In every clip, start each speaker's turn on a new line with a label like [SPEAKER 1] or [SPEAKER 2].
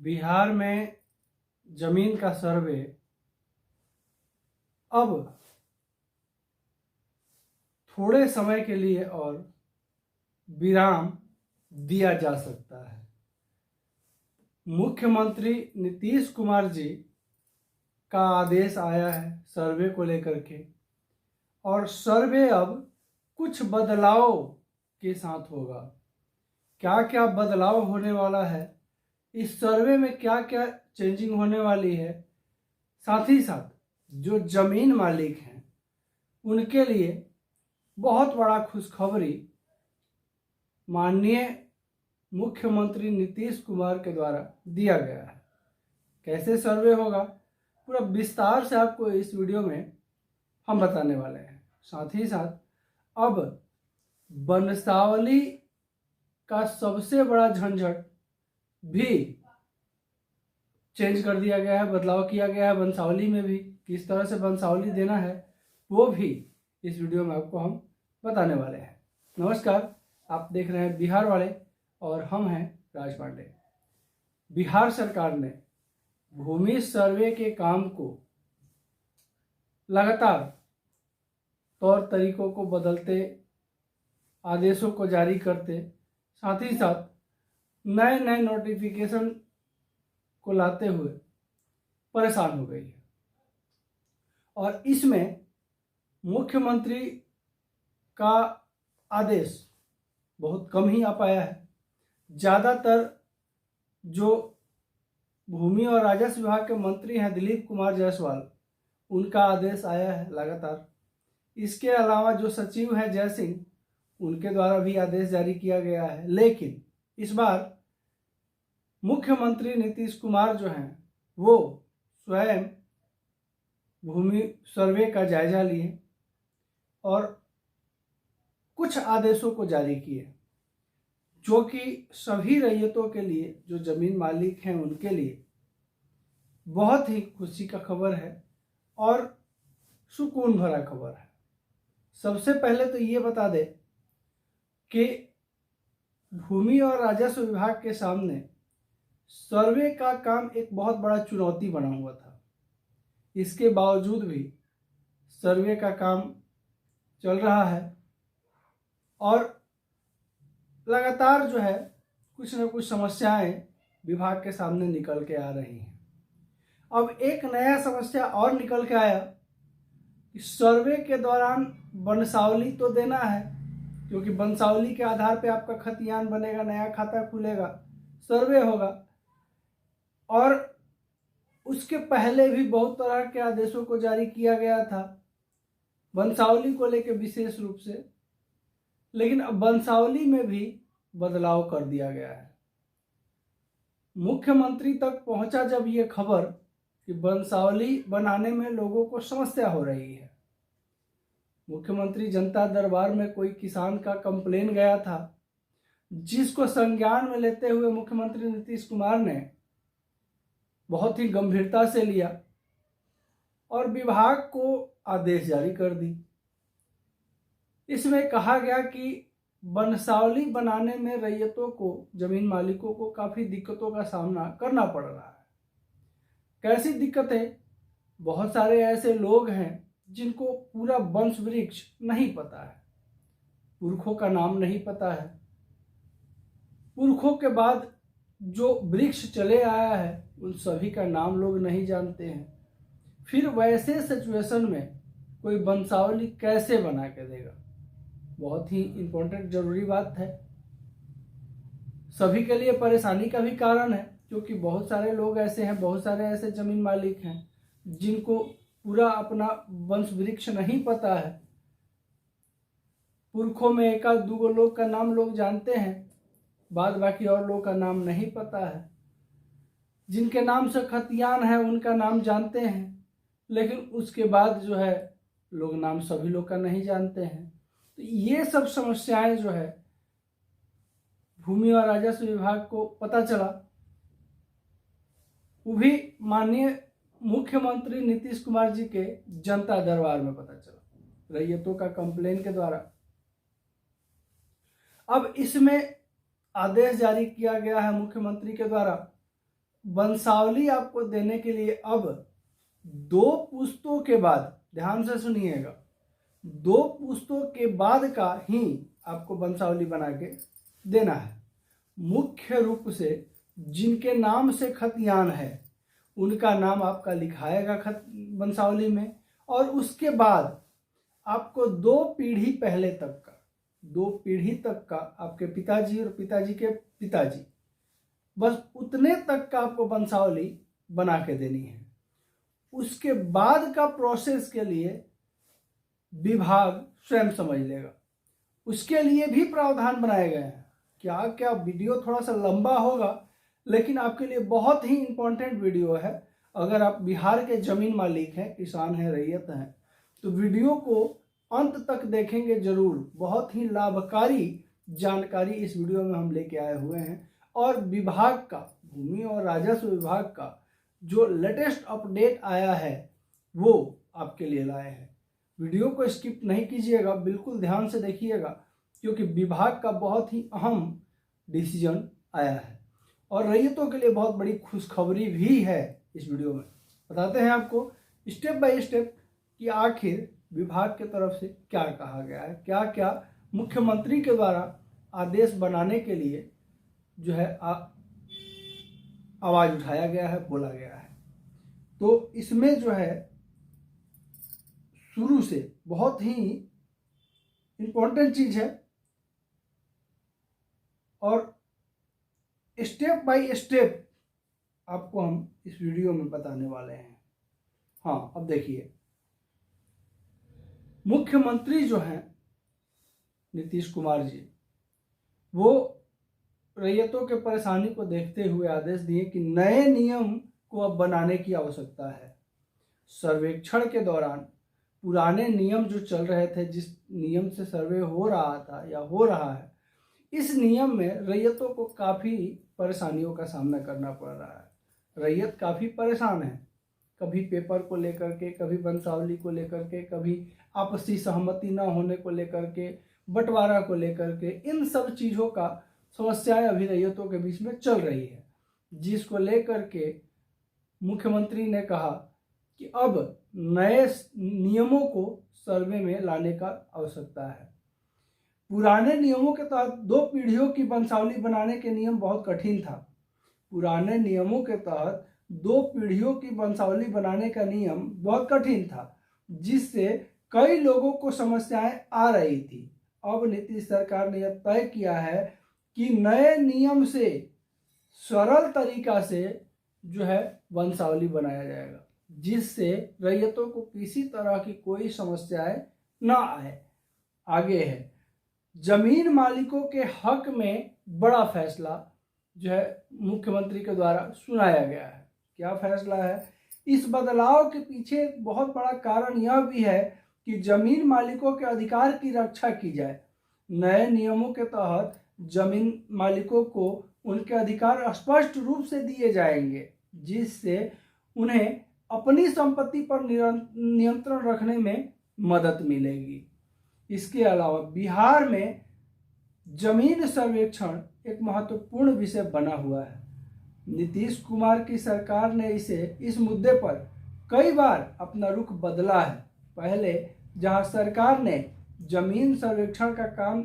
[SPEAKER 1] बिहार में जमीन का सर्वे अब थोड़े समय के लिए और विराम दिया जा सकता है। मुख्यमंत्री नीतीश कुमार जी का आदेश आया है सर्वे को लेकर के, और सर्वे अब कुछ बदलाव के साथ होगा। क्या क्या बदलाव होने वाला है, इस सर्वे में क्या क्या चेंजिंग होने वाली है, साथ ही साथ जो जमीन मालिक हैं उनके लिए बहुत बड़ा खुशखबरी माननीय मुख्यमंत्री नीतीश कुमार के द्वारा दिया गया है। कैसे सर्वे होगा पूरा विस्तार से आपको इस वीडियो में हम बताने वाले हैं। साथ ही साथ अब वंशावली का सबसे बड़ा झंझट भी चेंज कर दिया गया है, बदलाव किया गया है। वंशावली में भी किस तरह से वंशावली देना है वो भी इस वीडियो में आपको हम बताने वाले हैं। नमस्कार, आप देख रहे हैं बिहार वाले और हम हैं राज पांडे। बिहार सरकार ने भूमि सर्वे के काम को लगातार तौर तरीकों को बदलते, आदेशों को जारी करते, साथ ही साथ नए नए नोटिफिकेशन को लाते हुए परेशान हो गई है। और इसमें मुख्यमंत्री का आदेश बहुत कम ही आ पाया है। ज़्यादातर जो भूमि और राजस्व विभाग के मंत्री हैं दिलीप कुमार जायसवाल, उनका आदेश आया है लगातार। इसके अलावा जो सचिव हैं जय सिंह, उनके द्वारा भी आदेश जारी किया गया है। लेकिन इस बार मुख्यमंत्री नीतीश कुमार जो हैं वो स्वयं भूमि सर्वे का जायजा लिए और कुछ आदेशों को जारी किए, जो कि सभी रैयतों के लिए, जो जमीन मालिक हैं उनके लिए बहुत ही खुशी का खबर है और सुकून भरा खबर है। सबसे पहले तो ये बता दें कि भूमि और राजस्व विभाग के सामने सर्वे का काम एक बहुत बड़ा चुनौती बना हुआ था। इसके बावजूद भी सर्वे का काम चल रहा है और लगातार जो है कुछ न कुछ समस्याएं विभाग के सामने निकल के आ रही हैं। अब एक नया समस्या और निकल के आया कि सर्वे के दौरान वंशावली तो देना है, क्योंकि वंशावली के आधार पे आपका खतियान बनेगा, नया खाता खुलेगा, सर्वे होगा। और उसके पहले भी बहुत तरह के आदेशों को जारी किया गया था वंशावली को लेकर विशेष रूप से, लेकिन अब वंशावली में भी बदलाव कर दिया गया है। मुख्यमंत्री तक पहुंचा जब ये खबर कि वंशावली बनाने में लोगों को समस्या हो रही है। मुख्यमंत्री जनता दरबार में कोई किसान का कंप्लेन गया था, जिसको संज्ञान में लेते हुए मुख्यमंत्री नीतीश कुमार ने बहुत ही गंभीरता से लिया और विभाग को आदेश जारी कर दी। इसमें कहा गया कि वंशावली बनाने में रैयतों को, जमीन मालिकों को काफ़ी दिक्कतों का सामना करना पड़ रहा है। कैसी दिक्कतें? बहुत सारे ऐसे लोग हैं जिनको पूरा वंश वृक्ष नहीं पता है, पुरखों का नाम नहीं पता है, पुरखों के बाद जो वृक्ष चले आया है उन सभी का नाम लोग नहीं जानते हैं। फिर वैसे सिचुएशन में कोई वंशावली कैसे बना के देगा? बहुत ही इम्पोर्टेंट जरूरी बात है, सभी के लिए परेशानी का भी कारण है, क्योंकि बहुत सारे लोग ऐसे हैं, बहुत सारे ऐसे जमीन मालिक हैं जिनको पूरा अपना वंश वृक्ष नहीं पता है। पुरखों में एक आध दो लोग का नाम लोग जानते हैं, बाद बाकी और लोग का नाम नहीं पता है। जिनके नाम से खतियान है उनका नाम जानते हैं, लेकिन उसके बाद जो है लोग नाम सभी लोग का नहीं जानते हैं। तो ये सब समस्याएं जो है भूमि और राजस्व विभाग को पता चला, वो भी माननीय मुख्यमंत्री नीतीश कुमार जी के जनता दरबार में पता चला, रैयतों का कंप्लेन के द्वारा। अब इसमें आदेश जारी किया गया है मुख्यमंत्री के द्वारा वंशावली आपको देने के लिए अब 2 पुश्तों के बाद, ध्यान से सुनिएगा, 2 पुश्तों के बाद का ही आपको वंशावली बना के देना है। मुख्य रूप से जिनके नाम से खतियान है उनका नाम आपका लिखाएगा खत वंशावली में, और उसके बाद आपको 2 पीढ़ी पहले तक का, 2 पीढ़ी तक का आपके पिताजी और पिताजी के पिताजी, बस उतने तक का आपको वंशावली बना के देनी है। उसके बाद का प्रोसेस के लिए विभाग स्वयं समझ लेगा, उसके लिए भी प्रावधान बनाए गए हैं। क्या क्या वीडियो थोड़ा सा लंबा होगा, लेकिन आपके लिए बहुत ही इंपॉर्टेंट वीडियो है। अगर आप बिहार के जमीन मालिक हैं, किसान हैं, रैयत हैं, तो वीडियो को अंत तक देखेंगे जरूर। बहुत ही लाभकारी जानकारी इस वीडियो में हम लेके आए हुए हैं, और विभाग का, भूमि और राजस्व विभाग का जो लेटेस्ट अपडेट आया है वो आपके लिए लाए हैं। वीडियो को स्किप नहीं कीजिएगा, बिल्कुल ध्यान से देखिएगा, क्योंकि विभाग का बहुत ही अहम डिसीजन आया है और रैयतों के लिए बहुत बड़ी खुशखबरी भी है। इस वीडियो में बताते हैं आपको स्टेप बाय स्टेप कि आखिर विभाग की तरफ से क्या कहा गया है, क्या क्या मुख्यमंत्री के द्वारा आदेश बनाने के लिए जो है आवाज उठाया गया है, बोला गया है। तो इसमें जो है शुरू से बहुत ही इंपॉर्टेंट चीज है और स्टेप बाय स्टेप आपको हम इस वीडियो में बताने वाले हैं। हाँ, अब देखिए, मुख्यमंत्री जो हैं नीतीश कुमार जी, वो रैयतों के परेशानी को देखते हुए आदेश दिए कि नए नियम को अब बनाने की आवश्यकता है। सर्वेक्षण के दौरान पुराने नियम जो चल रहे थे, जिस नियम से सर्वे हो रहा था या हो रहा है, इस नियम में रैयतों को काफ़ी परेशानियों का सामना करना पड़ रहा है। रैयत काफ़ी परेशान है, कभी पेपर को लेकर के, कभी वंशावली को लेकर के, कभी आपसी सहमति न होने को लेकर के, बंटवारा को लेकर के, इन सब चीज़ों का समस्याएं अभी रैयतों के बीच में चल रही है, जिसको लेकर के मुख्यमंत्री ने कहा कि अब नए नियमों को सर्वे में लाने का आवश्यकता है। पुराने नियमों के तहत 2 पीढ़ियों की वंशावली बनाने के नियम बहुत कठिन था। पुराने नियमों के तहत 2 पीढ़ियों की वंशावली बनाने का नियम बहुत कठिन था, जिससे कई लोगों को समस्याएं आ रही थी। अब नीतीश सरकार ने यह तय किया है कि नए नियम से सरल तरीका से जो है वंशावली बनाया जाएगा, जिससे रैयतों को किसी तरह की कोई समस्याएं ना आए। आगे है, जमीन मालिकों के हक में बड़ा फैसला जो है मुख्यमंत्री के द्वारा सुनाया गया है। क्या फैसला है? इस बदलाव के पीछे एक बहुत बड़ा कारण यह भी है कि जमीन मालिकों के अधिकार की रक्षा की जाए। नए नियमों के तहत जमीन मालिकों को उनके अधिकार स्पष्ट रूप से दिए जाएंगे, जिससे उन्हें अपनी संपत्ति पर नियंत्रण रखने में मदद मिलेगी। इसके अलावा बिहार में जमीन सर्वेक्षण एक महत्वपूर्ण विषय बना हुआ है। नीतीश कुमार की सरकार ने इस मुद्दे पर कई बार अपना रुख बदला है। पहले जहां सरकार ने जमीन सर्वेक्षण का काम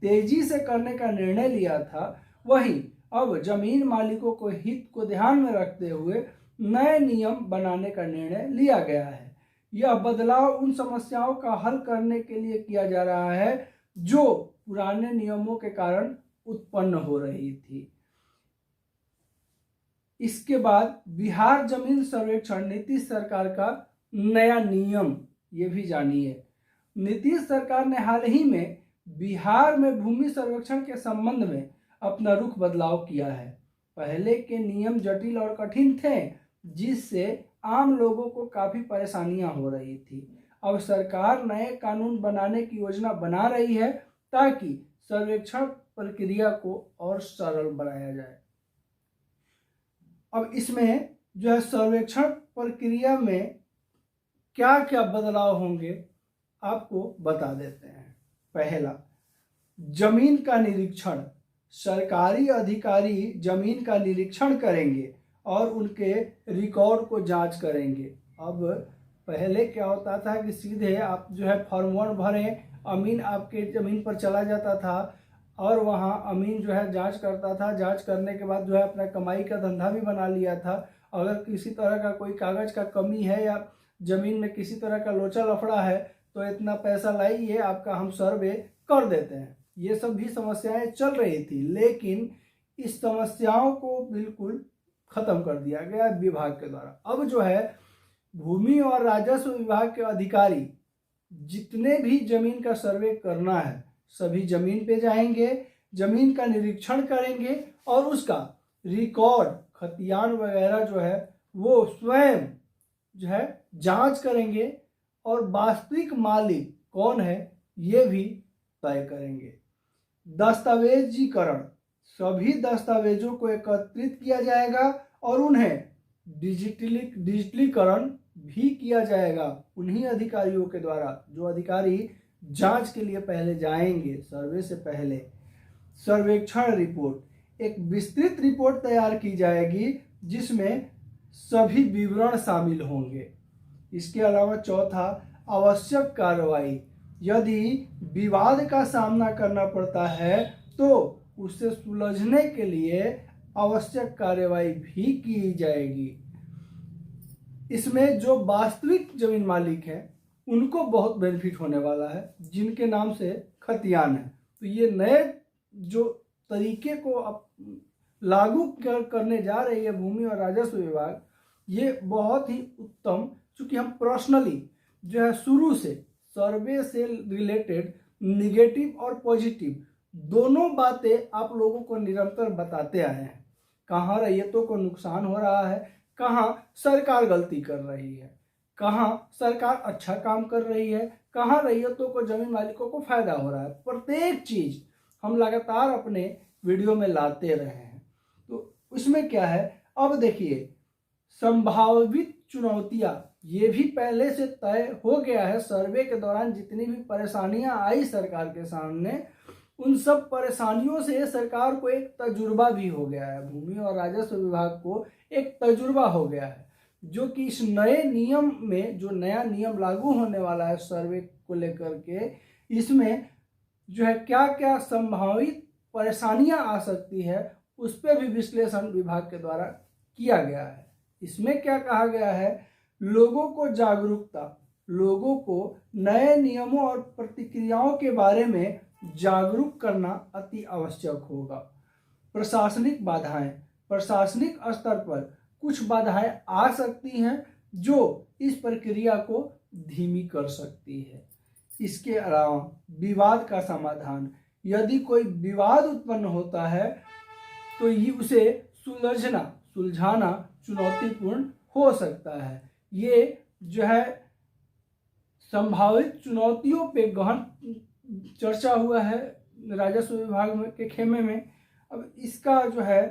[SPEAKER 1] तेजी से करने का निर्णय लिया था, वहीं अब जमीन मालिकों को हित को ध्यान में रखते हुए नए नियम बनाने का निर्णय लिया गया है। यह बदलाव उन समस्याओं का हल करने के लिए किया जा रहा है जो पुराने नियमों के कारण उत्पन्न हो रही थी। इसके बाद बिहार जमीन सर्वेक्षण नीतीश सरकार का नया नियम, ये भी जानिए। नीतीश सरकार ने हाल ही में बिहार में भूमि सर्वेक्षण के संबंध में अपना रुख बदलाव किया है। पहले के नियम जटिल और कठिन थे, जिससे आम लोगों को काफी परेशानियां हो रही थी। अब सरकार नए कानून बनाने की योजना बना रही है ताकि सर्वेक्षण प्रक्रिया को और सरल बनाया जाए। अब इसमें जो है सर्वेक्षण प्रक्रिया में क्या क्या बदलाव होंगे आपको बता देते हैं। पहला, जमीन का निरीक्षण। सरकारी अधिकारी जमीन का निरीक्षण करेंगे और उनके रिकॉर्ड को जांच करेंगे। अब पहले क्या होता था कि सीधे आप जो है फॉर्म 1 भरें, अमीन आपके ज़मीन पर चला जाता था और वहाँ अमीन जो है जांच करता था। जांच करने के बाद जो है अपना कमाई का धंधा भी बना लिया था। अगर किसी तरह का कोई कागज़ का कमी है या ज़मीन में किसी तरह का लोचा लफड़ा है तो इतना पैसा लाइए, आपका हम सर्वे कर देते हैं। ये सब भी समस्याएं चल रही थी, लेकिन इस समस्याओं को बिल्कुल ख़त्म कर दिया गया विभाग के द्वारा। अब जो है भूमि और राजस्व विभाग के अधिकारी जितने भी जमीन का सर्वे करना है सभी जमीन पे जाएंगे, जमीन का निरीक्षण करेंगे और उसका रिकॉर्ड खतियान वगैरह जो है वो स्वयं जो है जांच करेंगे और वास्तविक मालिक कौन है ये भी तय करेंगे। दस्तावेजीकरण, सभी दस्तावेजों को एकत्रित किया जाएगा और उन्हें डिजिटलीकरण भी किया जाएगा उन्हीं अधिकारियों के द्वारा जो अधिकारी जांच के लिए पहले जाएंगे। सर्वे से पहले सर्वेक्षण रिपोर्ट, एक विस्तृत रिपोर्ट तैयार की जाएगी जिसमें सभी विवरण शामिल होंगे। इसके अलावा चौथा, आवश्यक कार्रवाई, यदि विवाद का सामना करना पड़ता है तो उसे सुलझने के लिए आवश्यक कार्रवाई भी की जाएगी। इसमें जो वास्तविक जमीन मालिक हैं उनको बहुत बेनिफिट होने वाला है जिनके नाम से खतियान है। तो ये नए जो तरीके को अब लागू करने जा रही है भूमि और राजस्व विभाग, ये बहुत ही उत्तम, चूँकि हम पर्सनली जो है शुरू से सर्वे से रिलेटेड निगेटिव और पॉजिटिव दोनों बातें आप लोगों को निरंतर बताते आए हैं। कहाँ रैयतों को नुकसान हो रहा है, कहाँ सरकार गलती कर रही है, कहाँ सरकार अच्छा काम कर रही है, कहाँ रैयतों को जमीन मालिकों को फायदा हो रहा है, प्रत्येक चीज हम लगातार अपने वीडियो में लाते रहे हैं। तो उसमें क्या है, अब देखिए संभावित चुनौतियां, ये भी पहले से तय हो गया है। सर्वे के दौरान जितनी भी परेशानियां आई सरकार के सामने, उन सब परेशानियों से सरकार को एक तजुर्बा भी हो गया है। भूमि और राजस्व विभाग को एक तजुर्बा हो गया है जो कि इस नए नियम में, जो नया नियम लागू होने वाला है सर्वे को लेकर के, इसमें जो है क्या क्या संभावित परेशानियां आ सकती है उस पर भी विश्लेषण विभाग के द्वारा किया गया है। इसमें क्या कहा गया है, लोगों को जागरूकता, लोगों को नए नियमों और प्रतिक्रियाओं के बारे में जागरूक करना अति आवश्यक होगा। प्रशासनिक बाधाएं, प्रशासनिक स्तर पर कुछ बाधाएं आ सकती हैं जो इस प्रक्रिया को धीमी कर सकती है। इसके अलावा विवाद का समाधान, यदि कोई विवाद उत्पन्न होता है तो ये उसे सुलझाना चुनौतीपूर्ण हो सकता है। ये जो है संभावित चुनौतियों पे गहन चर्चा हुआ है राजस्व विभाग में के खेमे में। अब इसका जो है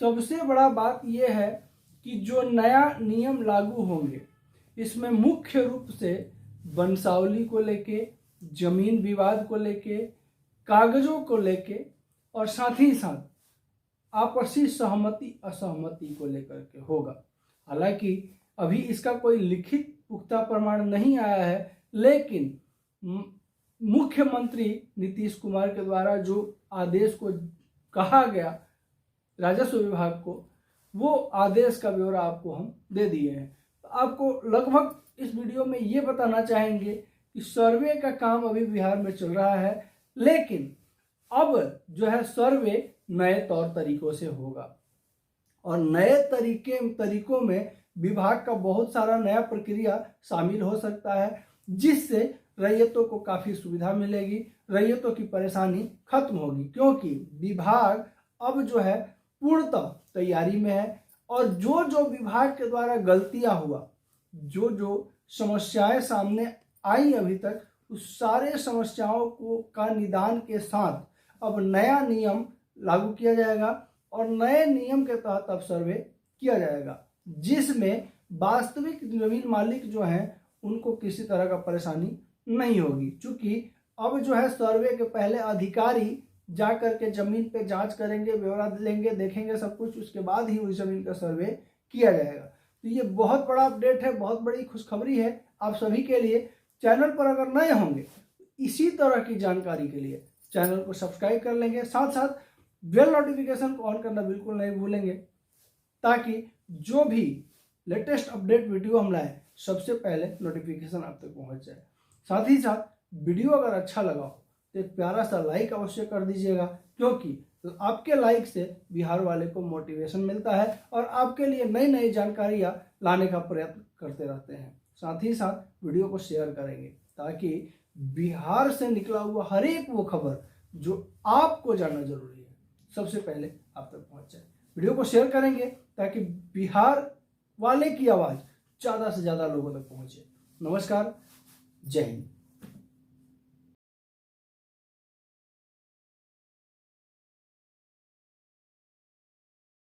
[SPEAKER 1] सबसे बड़ा बात यह है कि जो नया नियम लागू होंगे इसमें मुख्य रूप से वंशावली को लेके, जमीन विवाद को लेके, कागजों को लेके और साथ ही साथ आपसी सहमति असहमति को लेकर के होगा। हालांकि अभी इसका कोई लिखित पुख्ता प्रमाण नहीं आया है, लेकिन मुख्यमंत्री नीतीश कुमार के द्वारा जो आदेश को कहा गया राजस्व विभाग को, वो आदेश का ब्यौरा आपको हम दे दिए हैं। तो आपको लगभग इस वीडियो में ये बताना चाहेंगे कि सर्वे का काम अभी बिहार में चल रहा है, लेकिन अब जो है सर्वे नए तौर तरीकों से होगा और नए तरीकों में विभाग का बहुत सारा नया प्रक्रिया शामिल हो सकता है, जिससे रैयतों को काफ़ी सुविधा मिलेगी, रैयतों की परेशानी खत्म होगी, क्योंकि विभाग अब जो है पूर्णतः तैयारी में है और जो जो विभाग के द्वारा गलतियां हुआ, जो जो समस्याएं सामने आई अभी तक, उस सारे समस्याओं को का निदान के साथ अब नया नियम लागू किया जाएगा और नए नियम के तहत अब सर्वे किया जाएगा, जिसमें वास्तविक जमीन मालिक जो हैं उनको किसी तरह का परेशानी नहीं होगी। चूँकि अब जो है सर्वे के पहले अधिकारी जा करके जमीन पे जांच करेंगे, ब्यौरा लेंगे, देखेंगे सब कुछ, उसके बाद ही उस जमीन का सर्वे किया जाएगा। तो ये बहुत बड़ा अपडेट है, बहुत बड़ी खुशखबरी है आप सभी के लिए। चैनल पर अगर नए होंगे इसी तरह की जानकारी के लिए चैनल को सब्सक्राइब कर लेंगे, साथ साथ बेल नोटिफिकेशन को ऑन करना बिल्कुल नहीं भूलेंगे, ताकि जो भी लेटेस्ट अपडेट वीडियो हम लाए सबसे पहले नोटिफिकेशन आप तक पहुंच जाए। साथ ही साथ वीडियो अगर अच्छा लगा हो तो एक प्यारा सा लाइक अवश्य कर दीजिएगा, क्योंकि आपके लाइक से बिहार वाले को मोटिवेशन मिलता है और आपके लिए नई नई जानकारियां लाने का प्रयत्न करते रहते हैं। साथ ही साथ वीडियो को शेयर करेंगे ताकि बिहार से निकला हुआ हर एक वो खबर जो आपको जानना जरूरी है सबसे पहले आप तक पहुंच जाए। वीडियो को शेयर करेंगे ताकि बिहार वाले की आवाज ज्यादा से ज्यादा लोगों तक पहुंचे। नमस्कार, जय हिंद।